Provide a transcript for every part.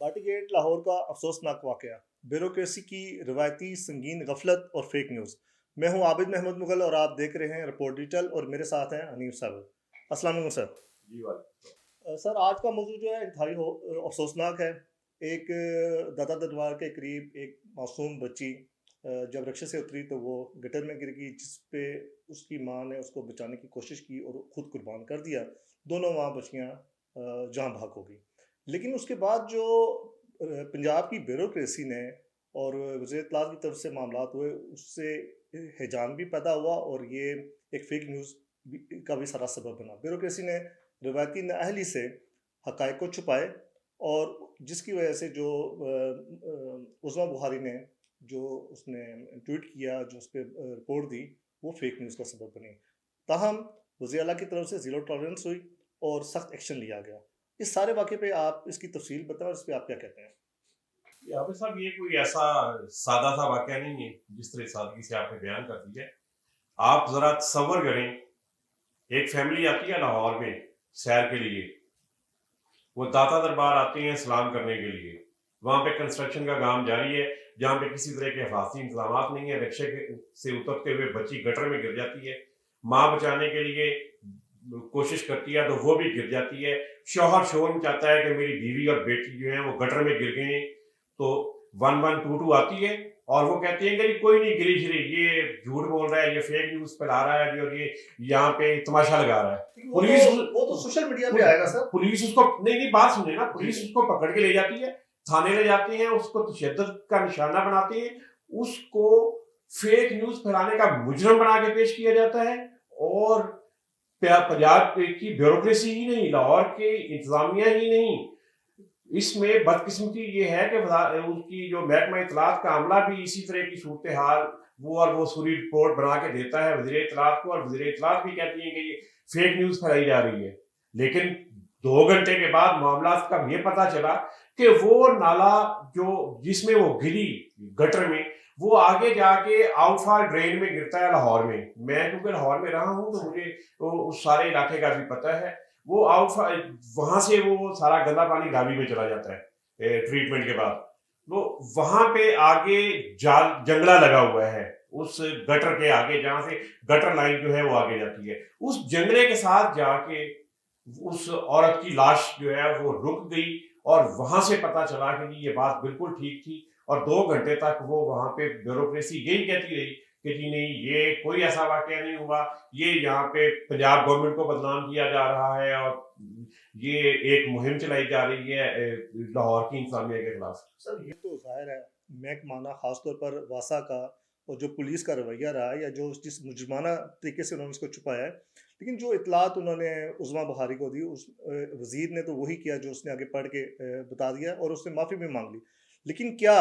Body get Lahore کا افسوسناک واقعہ، بیوروکریسی کی روایتی سنگین غفلت اور فیک نیوز۔ میں ہوں عابد محمود مغل اور آپ دیکھ رہے ہیں رپورٹ ڈیجیٹل، اور میرے ساتھ ہیں حنیف صاحب۔ السلام علیکم سر۔ جی والے سر آج کا موضوع جو ہے انتہائی افسوسناک ہے۔ ایک دادا دربار کے قریب ایک معصوم بچی جب رکشے سے اتری تو وہ گٹر میں گر گئی، جس پہ اس کی ماں نے اس کو بچانے کی کوشش کی اور خود قربان کر دیا۔ دونوں وہاں بچیاں جاں بحق ہو گئی۔ لیکن اس کے بعد جو پنجاب کی بیوروکریسی نے اور وزیر اطلاعات کی طرف سے معاملات ہوئے، اس سے ہیجان بھی پیدا ہوا اور یہ ایک فیک نیوز کا بھی سارا سبب بنا۔ بیوروکریسی نے روایتی نااہلی سے حقائق کو چھپائے، اور جس کی وجہ سے جو عظمیٰ بخاری نے جو اس نے ٹویٹ کیا، جو اس پہ رپورٹ دی، وہ فیک نیوز کا سبب بنی۔ تاہم وزیر اعلیٰ کی طرف سے زیرو ٹالرنس ہوئی اور سخت ایکشن لیا گیا۔ اس سارے واقعے پہ آپ اس کی تفصیل بتائیں، اور اس پہ آپ کیا کہتے ہیں؟ عابد صاحب، یہ کوئی ایسا سادہ سا واقعہ نہیں ہے جس طرح سادگی سے آپ نے بیان کر دی ہے۔ آپ ذرا تصور کریں، ایک فیملی آتی ہے لاہور میں سیر کے لیے، وہ داتا دربار آتے ہیں سلام کرنے کے لیے۔ وہاں پہ کنسٹرکشن کا کام جاری ہے، جہاں پہ کسی طرح کے حفاظتی انتظامات نہیں ہیں۔ رکشے سے اترتے ہوئے بچی گٹر میں گر جاتی ہے، ماں بچانے کے لیے کوشش کرتی ہے تو وہ بھی گر جاتی ہے۔ شوہر شور مچاتا ہے کہ میری بیوی اور بیٹی جو ہیں وہ گٹر میں گر گئے ہیں، تو 1122 آتی ہے اور وہ کہتے ہیں کہ کوئی نہیں گری شری، یہ جھوٹ بول رہا ہے، یہ فیک نیوز پھیلا رہا ہے اور یہ یہاں پہ تماشا لگا رہا ہے۔ وہ تو سوشل میڈیا پہ آئے گا سر۔ پولیس اس کو نہیں بات سنیں نا، پولیس اس کو پکڑ کے لے جاتی ہے، تھانے لے جاتے ہیں، اس کو تشدد کا نشانہ بناتے ہیں، اس کو فیک نیوز پھیلانے کا مجرم بنا کے پیش کیا جاتا ہے۔ اور پنجاب کی بیوروکریسی ہی نہیں، لاہور کے انتظامیہ ہی نہیں، اس میں بدقسمتی یہ ہے کہ ان کی جو محکمہ اطلاعات کا عملہ بھی اسی طرح کی صورتحال وہ سوری رپورٹ بنا کے دیتا ہے وزیر اطلاعات کو، اور وزیر اطلاعات بھی کہتی ہیں کہ یہ فیک نیوز پھیلائی جا رہی ہے۔ لیکن 2 گھنٹے کے بعد معاملات کا یہ پتا چلا کہ وہ نالا جس میں وہ گری گٹر میں، وہ آگے جا کے آؤٹ فال ڈرین میں گرتا ہے لاہور میں۔ میں کیونکہ لاہور میں رہا ہوں تو مجھے اس سارے علاقے کا بھی پتہ ہے۔ وہ وہاں سے وہ سارا گندا پانی راوی میں چلا جاتا ہے ٹریٹمنٹ کے بعد۔ وہ وہاں پہ آگے جنگلہ لگا ہوا ہے اس گٹر کے آگے، جہاں سے گٹر لائن جو ہے وہ آگے جاتی ہے، اس جنگلے کے ساتھ جا کے اس عورت کی لاش جو ہے وہ رک گئی، اور وہاں سے پتا چلا کہ یہ بات بالکل ٹھیک تھی۔ اور 2 گھنٹے تک وہ وہاں پہ بیوروکریسی یہی کہتی رہی کہ جی نہیں، یہ کوئی ایسا واقعہ نہیں ہوا، یہ یہاں پہ پنجاب گورنمنٹ کو بدنام کیا جا رہا ہے، اور یہ ایک مہم چلائی جا رہی ہے لاہور کی انتظامیہ کے خلاف۔ سر یہ تو ظاہر ہے، محکمانہ خاص طور پر واسا کا اور جو پولیس کا رویہ رہا ہے، یا جو جس مجرمانہ طریقے سے انہوں نے اس کو چھپایا ہے۔ لیکن جو اطلاعات انہوں نے عظمیٰ بخاری کو دی، اس وزیر نے تو وہی کیا جو اس نے آگے پڑھ کے بتا دیا، اور اس نے معافی بھی مانگ لی۔ لیکن کیا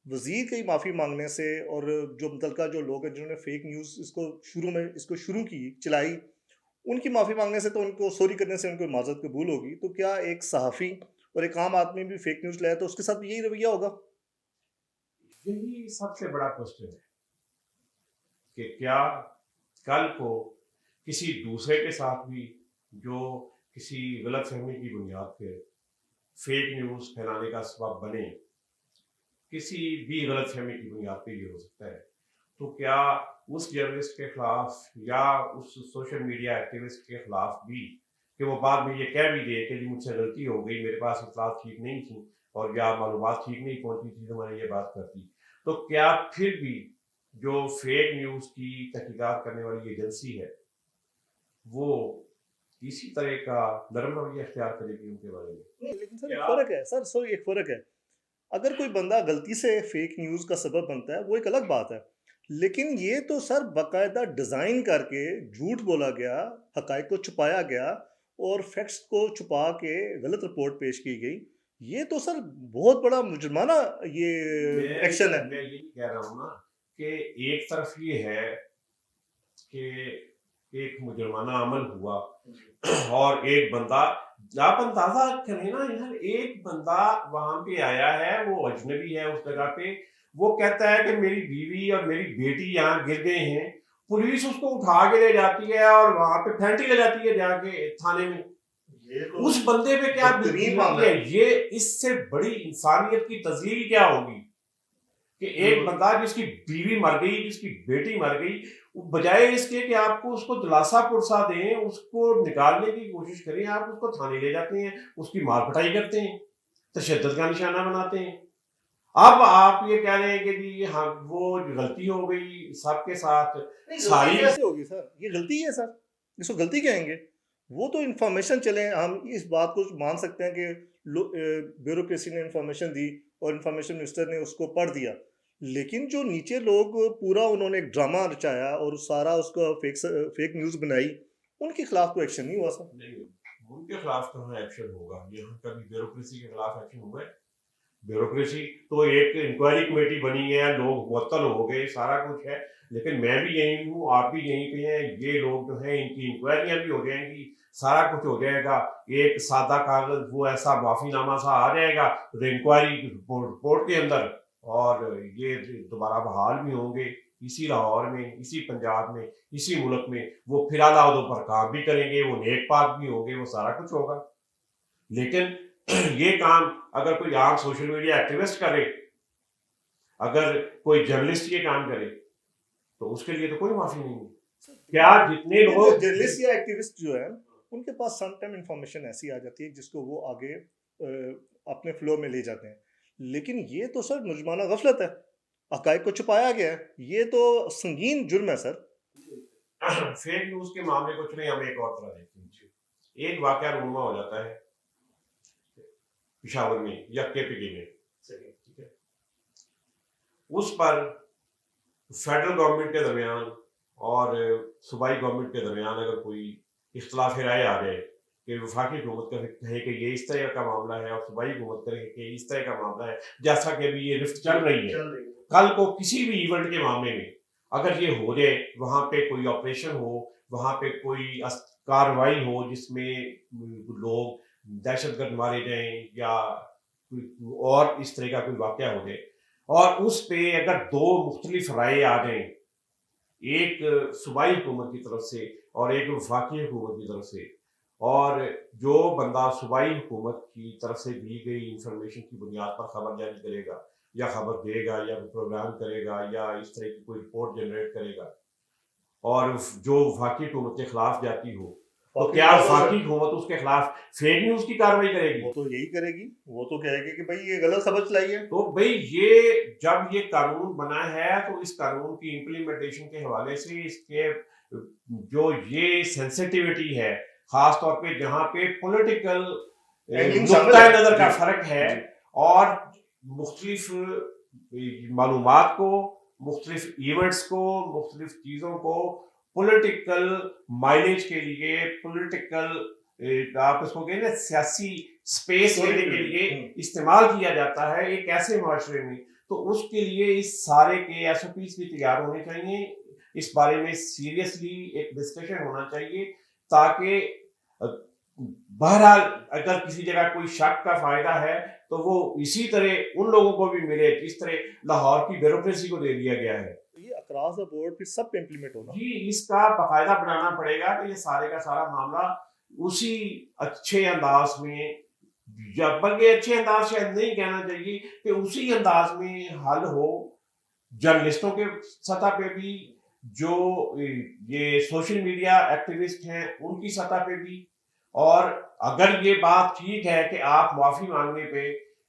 وزیر کی معافی مانگنے سے، اور جو متعلقہ جو لوگ ہیں جنہوں نے فیک نیوز اس کو شروع کی چلائی، ان کی معافی مانگنے سے، تو ان کو سوری کرنے سے ان کو معذرت قبول ہوگی، تو کیا ایک صحافی اور ایک عام آدمی بھی فیک نیوز لائے تو اس کے ساتھ بھی یہی رویہ ہوگا؟ یہی سب سے بڑا کوشچن ہے کہ کیا کل کو کسی دوسرے کے ساتھ بھی جو کسی غلط فہمی کی بنیاد پہ فیک نیوز پھیلانے کا سبب بنے، کسی بھی غلط فہمی کی بنیاد پہ یہ ہو سکتا ہے، تو کیا اس جرنلسٹ کے خلاف یا اس سوشل میڈیا ایکٹیوسٹ کے خلاف بھی، کہ وہ بعد میں یہ کہہ بھی دے کہ جی مجھ سے غلطی ہو گئی، میرے پاس اطلاعات ٹھیک نہیں تھیں اور یا معلومات ٹھیک نہیں پہنچی تھی تو میں نے یہ بات کر دی، تو کیا پھر بھی جو فیک نیوز کی تحقیقات کرنے والی ایجنسی ہے وہ اسی طرح کا نرم رویہ اختیار کرے گی ان کے بارے میں؟ نہیں، لیکن سر ایک فرق ہے، ایک فرق ہے۔ اگر کوئی بندہ غلطی سے فیک نیوز کا سبب بنتا ہے وہ ایک الگ بات ہے، لیکن یہ تو سر باقاعدہ ڈیزائن کر کے جھوٹ بولا گیا، حقائق کو چھپایا گیا، اور فیکٹس کو چھپا کے غلط رپورٹ پیش کی گئی۔ یہ تو سر بہت بڑا مجرمانہ یہ ایکشن ہے۔ میں یہی کہہ رہا ہوں نا کہ ایک طرف یہ ہے کہ ایک مجرمانہ عمل ہوا، اور ایک بندہ، آپ اندازہ کریں نا یار، ایک بندہ وہاں پہ آیا ہے، وہ اجنبی ہے اس جگہ پہ، وہ کہتا ہے کہ میری بیوی اور میری بیٹی یہاں گر گئے ہیں، پولیس اس کو اٹھا کے لے جاتی ہے اور وہاں پہ پھینٹی لے جاتی ہے جا کے تھانے میں۔ اس بندے پہ کیا بدترین بیتی معاملہ ہے؟ یہ اس سے بڑی انسانیت کی تذلیل کیا ہوگی کہ ایک بندہ جس کی بیوی مر گئی، جس کی بیٹی مر گئی، بجائے اس کے کہ آپ کو اس کو دلاسا پرسا دیں، اس کو نکالنے کی کوشش کریں، آپ اس کو تھانے لے جاتے ہیں، اس کی مار پٹائی کرتے ہیں، تشدد کا نشانہ بناتے ہیں۔ اب آپ یہ کہہ رہے ہیں کہ جی ہاں وہ غلطی ہو گئی سب کے ساتھ، ساری کیسے ہوگی سر؟ یہ غلطی ہے سر، اس کو غلطی کہیں گے؟ وہ تو انفارمیشن چلیں، ہم اس بات کو مان سکتے ہیں کہ بیوروکریسی نے انفارمیشن دی اور انفارمیشن منسٹر نے اس کو پڑھ دیا، لیکن جو نیچے لوگ پورا انہوں نے ایک ڈرامہ رچایا اور سارا اس کا فیک نیوز بنائی، ان کے خلاف تو ایکشن نہیں ہوا سر۔ نہیں، ان کے خلاف کہاں ایکشن ہوگا؟ یہاں کبھی بیوروکریسی کے خلاف ایکشن ہوا ہے؟ بیوروکریسی تو ایک انکوائری کمیٹی بنی ہے، لوگ معطل ہو گئے، سارا کچھ ہے، لیکن میں بھی یہی ہوں، آپ بھی یہیں پہ ہیں، یہ لوگ جو ہیں ان کی انکوائریاں بھی ہو جائیں گی، سارا کچھ ہو جائے گا، ایک سادہ کاغذ وہ ایسا معافی نامہ سا آ جائے گا انکوائری رپورٹ کے اندر، اور یہ دوبارہ بحال بھی ہوں گے اسی لاہور میں، اسی پنجاب میں، اسی ملک میں، وہ پھر اعلیٰ عہدوں پر کام بھی کریں گے، وہ نیک پاک بھی ہوں گے، وہ سارا کچھ ہوگا۔ لیکن یہ کام اگر کوئی عام سوشل میڈیا ایکٹیوسٹ کرے، اگر کوئی جرنلسٹ یہ کام کرے، تو اس کے لیے تو کوئی معافی نہیں ہے۔ کیا جتنے لوگ جرنلسٹ یا ایکٹیوسٹ جو ہے ان کے پاس سم ٹائم انفارمیشن ایسی آ جاتی ہے جس کو وہ آگے اپنے فلو میں لے جاتے ہیں، لیکن یہ تو سر مجرمانہ غفلت ہے، حقائق کو چھپایا گیا ہے، یہ تو سنگین جرم ہے سر۔ فیک نیوز کے معاملے کو چلیں ہم ایک اور طرح دیکھتے ہیں۔ ایک واقعہ رونما ہو جاتا ہے پشاور میں یا کے پی کے میں، ٹھیک ہے، اس پر فیڈرل گورنمنٹ کے درمیان اور صوبائی گورنمنٹ کے درمیان اگر کوئی اختلاف رائے آ جائے کہ وفاقی حکومت کہے کہ یہ اس طرح کا معاملہ ہے اور صوبائی حکومت کہے کہ اس طرح کا معاملہ ہے، جیسا کہ ابھی یہ رفت چل رہی ہے، کل کو کسی بھی ایونٹ کے معاملے میں اگر یہ ہو جائے، وہاں پہ کوئی آپریشن ہو، وہاں پہ کوئی کارروائی ہو جس میں لوگ دہشت گرد مارے جائیں یا اور اس طرح کا کوئی واقعہ ہو جائے، اور اس پہ اگر دو مختلف رائے آ جائیں، ایک صوبائی حکومت کی طرف سے اور ایک وفاقی حکومت کی طرف سے، اور جو بندہ صوبائی حکومت کی طرف سے دی گئی انفارمیشن کی بنیاد پر خبر جاری کرے گا یا خبر دے گا یا پروگرام کرے گا یا اس طرح کی کوئی رپورٹ جنریٹ کرے گا، اور جو وفاقی حکومت کے خلاف جاتی ہو، تو کیا وفاقی حکومت اس کے خلاف فیک نیوز کی کارروائی کرے گی؟ وہ تو یہی کرے گی، وہ تو کہے گی کہ بھائی یہ غلط خبر چلائی ہے۔ تو بھائی یہ جب یہ قانون بنا ہے تو اس قانون کی امپلیمنٹیشن کے حوالے سے اس کے جو یہ سینسٹیوٹی ہے، خاص طور پہ جہاں پہ پولیٹیکل نقطۂ نظر کا فرق ہے، اور مختلف معلومات کو، مختلف ایونٹس کو، مختلف چیزوں کو پولیٹیکل مائلیج کے لیے، پولیٹیکل آپ اس کو کہیں نا سیاسی سپیس لینے کے لیے استعمال کیا جاتا ہے ایک ایسے معاشرے میں، تو اس کے لیے اس سارے کے ایس او پیز بھی تیار ہونے چاہیے، اس بارے میں سیریسلی ایک ڈسکشن ہونا چاہیے، تاکہ بہرحال اگر کسی جگہ کوئی شک کا فائدہ ہے تو وہ اسی طرح ان لوگوں کو بھی ملے جس طرح لاہور کی بیوروکریسی کو دے دیا گیا ہے۔ یہ اکراس دا بورڈ پہ سب پہ امپلیمنٹ ہونا، جی اس کا باقاعدہ بنانا پڑے گا کہ یہ سارے کا سارا معاملہ اسی اچھے انداز میں، یا بلکہ اچھے انداز شاید نہیں کہنا چاہیے، کہ اسی انداز میں حل ہو، جرنلسٹوں کے سطح پہ بھی، جو یہ سوشل میڈیا ایکٹیوسٹ ہیں ان کی سطح پہ بھی، اور اگر یہ بات ٹھیک ہے کہ آپ معافی مانگنے پہ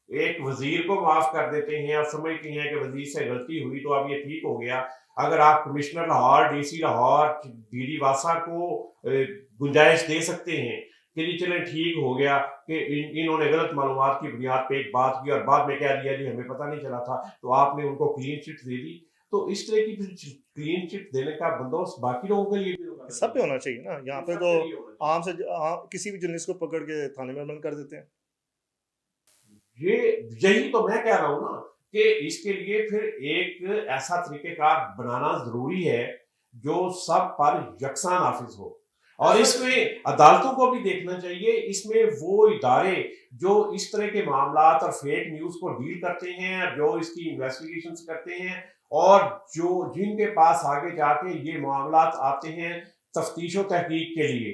ایک وزیر کو معاف کر دیتے ہیں اور سمجھتے ہیں کہ وزیر سے غلطی ہوئی تو اب یہ ٹھیک ہو گیا، اگر آپ commissioner Lahore, D C Lahore, D D واسا کو گنجائش دے سکتے ہیں کہ جی چلیں ٹھیک ہو گیا کہ انہوں نے غلط معلومات کی بنیاد پہ ایک بات کی اور بعد میں کہہ دیا جی ہمیں پتہ نہیں چلا تھا، تو آپ نے ان کو کلین چٹ دے دی، تو اس طرح کی کلین چٹ دینے کا بندوبست باقی لوگوں کے لیے بھی سب پہ ہونا چاہیے نا۔ یہاں پہ تو عام سے کسی بھی جرنلسٹ کو پکڑ کے تھانے میں بند کر دیتے ہیں۔ یہی تو میں کہہ رہا ہوں نا کہ اس کے لیے پھر ایک ایسا طریقہ کار بنانا ضروری ہے جو سب پر یکساں نافذ ہو، اور اس میں عدالتوں کو بھی دیکھنا چاہیے، اس میں وہ ادارے جو اس طرح کے معاملات اور فیک نیوز کو ڈیل کرتے ہیں، جو اس کی انویسٹیگیشنز کرتے ہیں، اور جن کے پاس آگے جا کے یہ معاملات آتے ہیں تفتیش و تحقیق کے لیے،